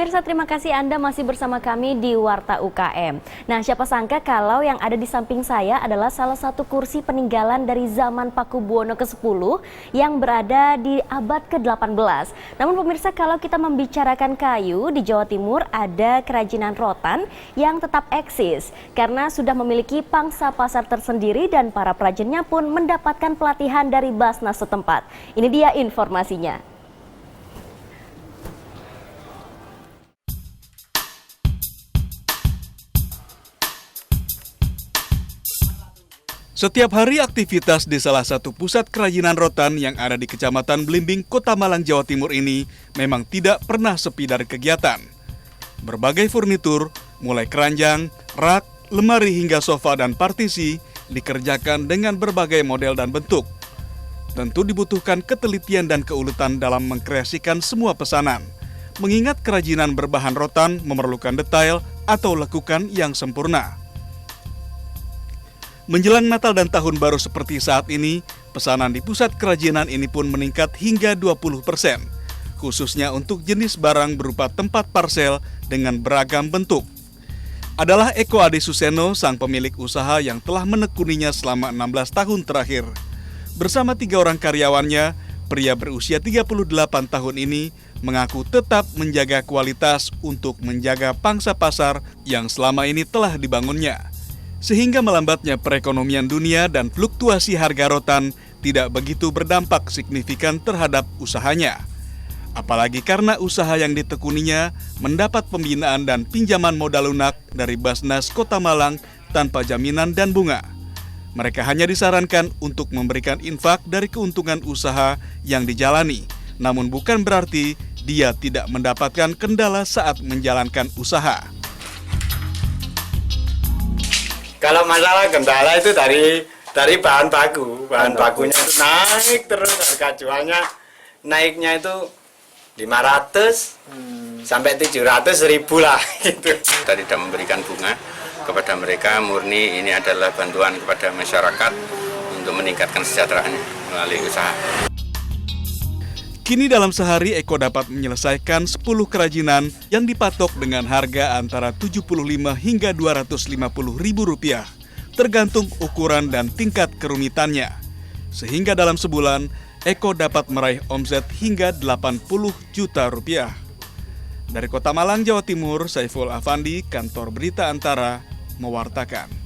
Pemirsa, terima kasih Anda masih bersama kami di Warta UKM. Nah, siapa sangka kalau yang ada di samping saya adalah salah satu kursi peninggalan dari zaman Pakubuwono ke-10 yang berada di abad ke-18. Namun pemirsa, kalau kita membicarakan kayu, di Jawa Timur ada kerajinan rotan yang tetap eksis karena sudah memiliki pangsa pasar tersendiri dan para perajinnya pun mendapatkan pelatihan dari Basnas setempat. Ini dia informasinya. Setiap hari aktivitas di salah satu pusat kerajinan rotan yang ada di Kecamatan Blimbing, Kota Malang, Jawa Timur ini memang tidak pernah sepi dari kegiatan. Berbagai furnitur, mulai keranjang, rak, lemari hingga sofa dan partisi dikerjakan dengan berbagai model dan bentuk. Tentu dibutuhkan ketelitian dan keuletan dalam mengkreasikan semua pesanan, mengingat kerajinan berbahan rotan memerlukan detail atau lekukan yang sempurna. Menjelang Natal dan Tahun Baru seperti saat ini, pesanan di pusat kerajinan ini pun meningkat hingga 20%, khususnya untuk jenis barang berupa tempat parsel dengan beragam bentuk. Adalah Eko Ade Suseno, sang pemilik usaha yang telah menekuninya selama 16 tahun terakhir. Bersama 3 orang karyawannya, pria berusia 38 tahun ini mengaku tetap menjaga kualitas untuk menjaga pangsa pasar yang selama ini telah dibangunnya. Sehingga melambatnya perekonomian dunia dan fluktuasi harga rotan tidak begitu berdampak signifikan terhadap usahanya. Apalagi karena usaha yang ditekuninya mendapat pembinaan dan pinjaman modal lunak dari Basnas Kota Malang tanpa jaminan dan bunga. Mereka hanya disarankan untuk memberikan infak dari keuntungan usaha yang dijalani, namun bukan berarti dia tidak mendapatkan kendala saat menjalankan usaha. Kalau masalah kendala itu dari bahan bakunya itu naik terus, harga jualnya naiknya itu 500 sampai 700.000 lah gitu. Kita tidak memberikan bunga kepada mereka, murni ini adalah bantuan kepada masyarakat untuk meningkatkan kesejahteraannya melalui usaha. Kini dalam sehari Eko dapat menyelesaikan 10 kerajinan yang dipatok dengan harga antara Rp75 hingga Rp250.000, tergantung ukuran dan tingkat kerumitannya. Sehingga dalam sebulan, Eko dapat meraih omset hingga Rp80 juta. Dari Kota Malang, Jawa Timur, Saiful Afandi, Kantor Berita Antara, mewartakan.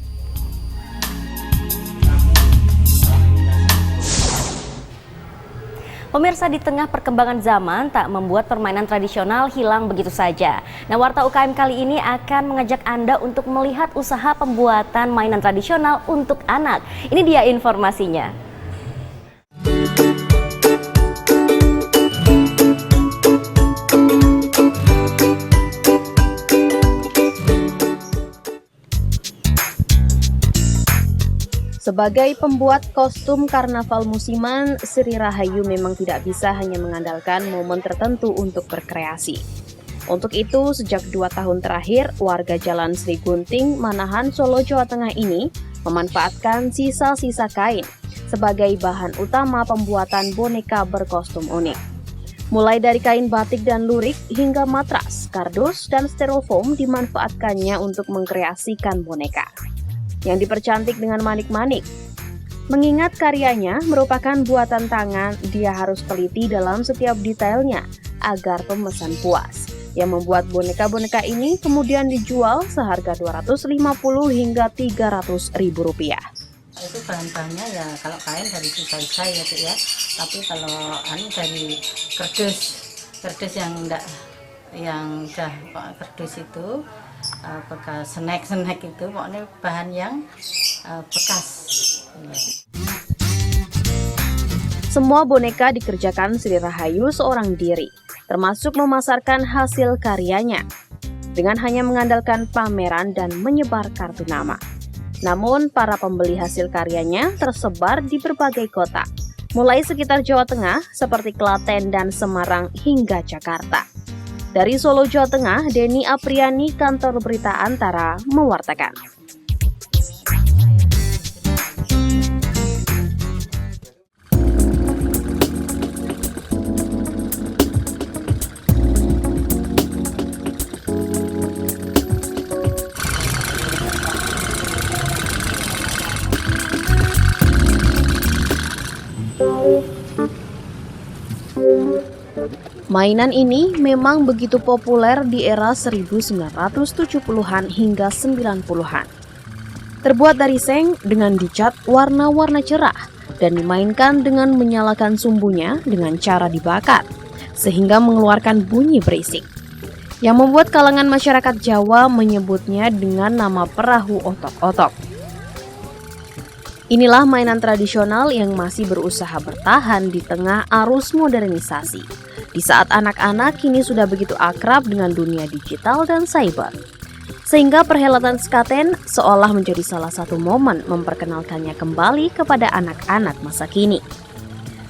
Pemirsa, di tengah perkembangan zaman tak membuat permainan tradisional hilang begitu saja. Nah, Warta UKM kali ini akan mengajak Anda untuk melihat usaha pembuatan mainan tradisional untuk anak. Ini dia informasinya. Sebagai pembuat kostum karnaval musiman, Sri Rahayu memang tidak bisa hanya mengandalkan momen tertentu untuk berkreasi. Untuk itu, sejak 2 tahun terakhir, warga Jalan Sri Gunting, Manahan, Solo, Jawa Tengah ini memanfaatkan sisa-sisa kain sebagai bahan utama pembuatan boneka berkostum unik. Mulai dari kain batik dan lurik hingga matras, kardus, dan styrofoam dimanfaatkannya untuk mengkreasikan boneka yang dipercantik dengan manik-manik. Mengingat karyanya merupakan buatan tangan, dia harus teliti dalam setiap detailnya agar pemesan puas. Yang membuat boneka-boneka ini kemudian dijual seharga Rp250 hingga Rp300.000. Itu bahan-bahannya ya kalau kain dari sisa-sisa ya Bu ya. Tapi kalau dari kerdus yang udah kerdus itu bekas snack itu pokoknya bahan yang bekas. Semua boneka dikerjakan Sri Rahayu seorang diri, termasuk memasarkan hasil karyanya dengan hanya mengandalkan pameran dan menyebar kartu nama. Namun para pembeli hasil karyanya tersebar di berbagai kota, mulai sekitar Jawa Tengah seperti Klaten dan Semarang hingga Jakarta. Dari Solo, Jawa Tengah, Denny Apriani, Kantor Berita Antara, mewartakan. Mainan ini memang begitu populer di era 1970-an hingga 90-an. Terbuat dari seng dengan dicat warna-warna cerah dan dimainkan dengan menyalakan sumbunya dengan cara dibakar, sehingga mengeluarkan bunyi berisik, yang membuat kalangan masyarakat Jawa menyebutnya dengan nama perahu otok-otok. Inilah mainan tradisional yang masih berusaha bertahan di tengah arus modernisasi, di saat anak-anak kini sudah begitu akrab dengan dunia digital dan cyber. Sehingga perhelatan sekaten seolah menjadi salah satu momen memperkenalkannya kembali kepada anak-anak masa kini.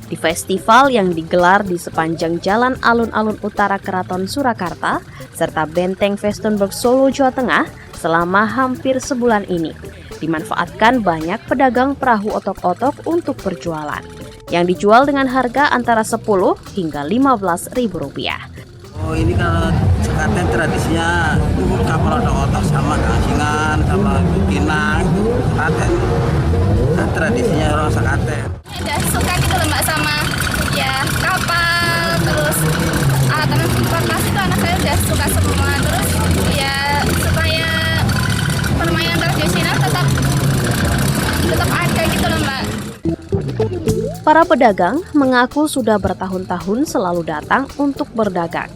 Di festival yang digelar di sepanjang jalan alun-alun utara Keraton Surakarta, serta Benteng Vestenberg Solo, Jawa Tengah, selama hampir sebulan ini, dimanfaatkan banyak pedagang perahu otok-otok untuk berjualan, yang dijual dengan harga antara 10 hingga 15 ribu rupiah. Oh, ini kalau sekaten tradisinya itu kapal otok-otok sama Kangsingan, sama Kinang, sekaten. Nah, tradisinya orang sekaten. Udah suka gitu loh Mbak sama ya kapal, terus alat transportasi itu anak saya udah suka semua. Terus ya supaya permainan tradisional tetap ada gitu loh Mbak. Para pedagang mengaku sudah bertahun-tahun selalu datang untuk berdagang,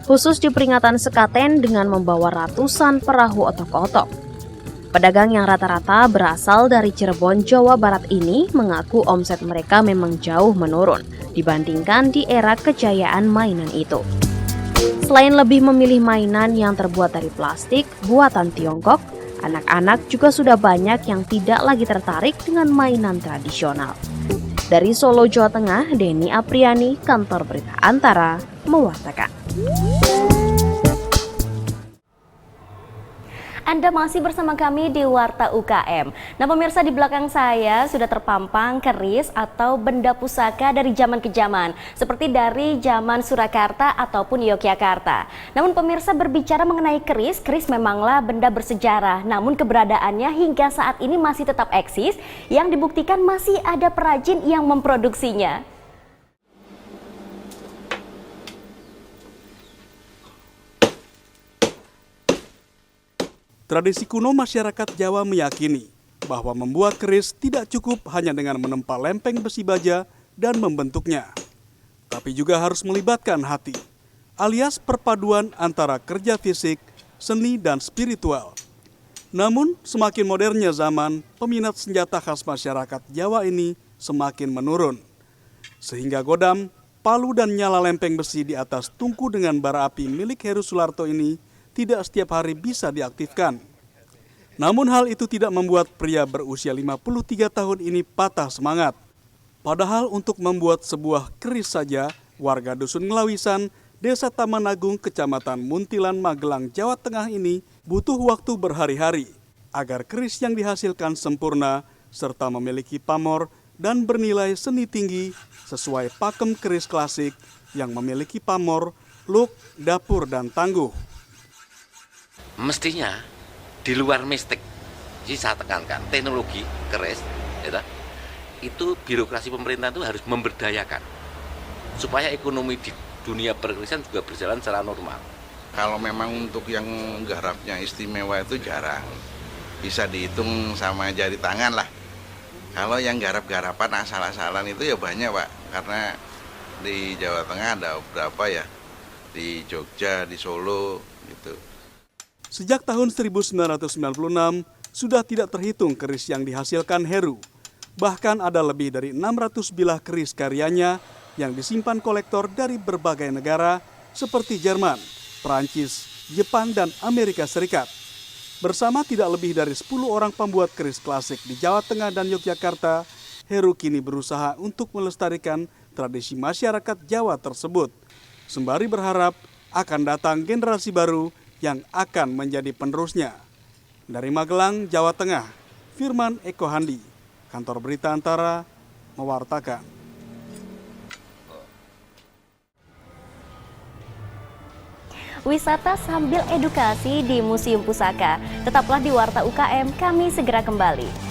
khusus di peringatan sekaten dengan membawa ratusan perahu otok-otok. Pedagang yang rata-rata berasal dari Cirebon, Jawa Barat ini mengaku omset mereka memang jauh menurun dibandingkan di era kejayaan mainan itu. Selain lebih memilih mainan yang terbuat dari plastik buatan Tiongkok, anak-anak juga sudah banyak yang tidak lagi tertarik dengan mainan tradisional. Dari Solo, Jawa Tengah, Denny Apriani, Kantor Berita Antara, mewartakan. Anda masih bersama kami di Warta UKM. Nah pemirsa, di belakang saya sudah terpampang keris atau benda pusaka dari zaman ke zaman, seperti dari zaman Surakarta ataupun Yogyakarta. Namun pemirsa, berbicara mengenai keris memanglah benda bersejarah, namun keberadaannya hingga saat ini masih tetap eksis, yang dibuktikan masih ada perajin yang memproduksinya. Tradisi kuno masyarakat Jawa meyakini bahwa membuat keris tidak cukup hanya dengan menempa lempeng besi baja dan membentuknya, tapi juga harus melibatkan hati, alias perpaduan antara kerja fisik, seni, dan spiritual. Namun, semakin modernnya zaman, peminat senjata khas masyarakat Jawa ini semakin menurun, sehingga godam, palu, dan nyala lempeng besi di atas tungku dengan bara api milik Heru Sularto ini tidak setiap hari bisa diaktifkan. Namun hal itu tidak membuat pria berusia 53 tahun ini patah semangat. Padahal untuk membuat sebuah keris saja, warga Dusun Nglawisan, Desa Taman Agung, Kecamatan Muntilan, Magelang, Jawa Tengah ini butuh waktu berhari-hari agar keris yang dihasilkan sempurna serta memiliki pamor dan bernilai seni tinggi sesuai pakem keris klasik yang memiliki pamor, look, dapur, dan tangguh. Mestinya di luar mistik, jadi saya tekankan teknologi keris, ya, itu birokrasi pemerintah itu harus memberdayakan supaya ekonomi di dunia perkerisan juga berjalan secara normal. Kalau memang untuk yang garapnya istimewa itu jarang, bisa dihitung sama jari tangan lah. Kalau yang garap-garapan asal-asalan itu ya banyak Pak, karena di Jawa Tengah ada beberapa ya, di Jogja, di Solo gitu. Sejak tahun 1996, sudah tidak terhitung keris yang dihasilkan Heru. Bahkan ada lebih dari 600 bilah keris karyanya yang disimpan kolektor dari berbagai negara seperti Jerman, Perancis, Jepang, dan Amerika Serikat. Bersama tidak lebih dari 10 orang pembuat keris klasik di Jawa Tengah dan Yogyakarta, Heru kini berusaha untuk melestarikan tradisi masyarakat Jawa tersebut. Sembari berharap akan datang generasi baru yang akan menjadi penerusnya. Dari Magelang, Jawa Tengah, Firman Eko Handi, Kantor Berita Antara, mewartakan. Wisata sambil edukasi di Museum Pusaka. Tetaplah di Warta UKM, kami segera kembali.